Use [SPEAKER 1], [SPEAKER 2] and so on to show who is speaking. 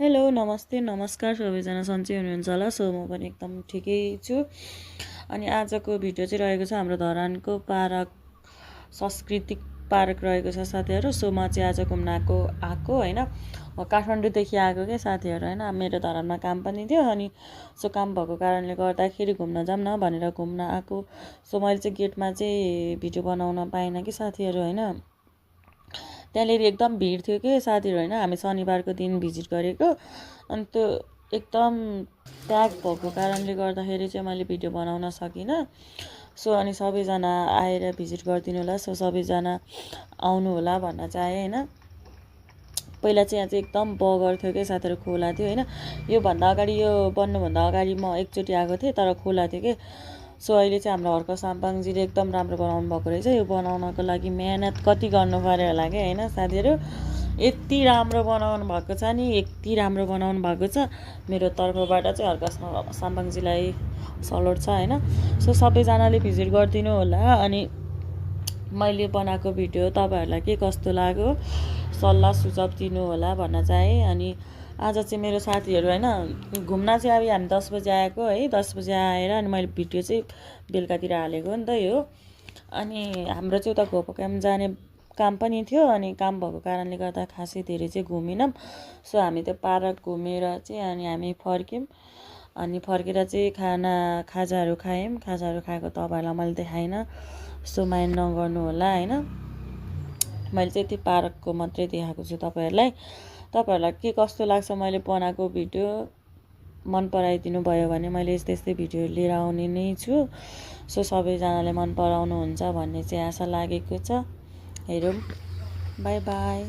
[SPEAKER 1] Hello नमस्ते नमस्कार सबैजना सन्चै हुनुहुन्छ होला। सो म पनि एकदम ठिकै छु। अनि आजको भिडियो चाहिँ रहेको छ हाम्रो धरानको पार्क सांस्कृतिक पार्क रहेको छ साथीहरू। सो म चाहिँ आज घुम्न आएको होइन, काठमाडौँदेखि आएको क्या साथीहरू होइन। मेरो धरानमा काम पनि थियो, अनि सो काम भएको कारणले गर्दाखेरि घुम्न जाऊँ न भनेर घुम्न आएको। सो मैले चाहिँ गेटमा चाहिँ भिडियो बनाउन पाइनँ कि साथीहरू होइन। त्यहाँनिर एकदम भिड थियो कि साथीहरू होइन। हामी शनिबारको दिन भिजिट गरेको, अनि त्यो एकदम प्याक भएको कारणले गर्दाखेरि चाहिँ मैले भिडियो बनाउन सकिनँ। सो अनि सबैजना आएर भिजिट गरिदिनु होला। सो सबैजना आउनु होला भन्न चाहेँ होइन। पहिला चाहिँ यहाँ चाहिँ एकदम बगर थियो कि साथीहरू, खोला थियो होइन। योभन्दा अगाडि यो बन्नुभन्दा अगाडि म एकचोटि आएको थिएँ, तर खोला थियो कि। सो अहिले चाहिँ हाम्रो हर्क साम्पाङजीले एकदम राम्रो बनाउनु भएको रहेछ। यो बनाउनको लागि मेहनत कति गर्नु पर्यो होला कि होइन साथीहरू। यति राम्रो बनाउनु भएको छ नि, यति राम्रो बनाउनु भएको छ। मेरो तर्फबाट चाहिँ हर्क साम्पाङजीलाई सलोट छ होइन। सो सबैजनाले भिजिट गरिदिनु होला। अनि मैले बनाएको भिडियो तपाईँहरूलाई के कस्तो लाग्यो सल्लाह सुझाव दिनु होला भन्न चाहेँ। अनि आज चाहिँ मेरो साथीहरू होइन घुम्न चाहिँ अब हामी 10 बजी आएको है। 10 बजी आएर अनि मैले भिडियो चाहिँ बेलुकातिर हालेको नि त यो। अनि हाम्रो चाहिँ उता घोपकाम जाने काम पनि थियो, अनि काम भएको कारणले गर्दा खासै धेरै चाहिँ घुमेनौँ। सो हामी त्यो पार्क घुमेर चाहिँ अनि हामी फर्क्यौँ। अनि फर्केर चाहिँ खाजाहरू खायौँ। खाजाहरू खाएको तपाईँहरूलाई मैले देखाइनँ, सो माइन्ड नगर्नु होला होइन। मैले चाहिँ त्यो पार्कको मात्रै देखाएको छु तपाईँहरूलाई। तपाईँहरूलाई के कस्तो लाग्छ मैले बनाएको भिडियो, मन पराइदिनु भयो भने मैले यस्तै यस्तै भिडियो लिएर आउने नै छु। सो सबैजनाले मन पराउनुहुन्छ भन्ने चाहिँ आशा लागेको छ। हेरौँ, बाई बाई।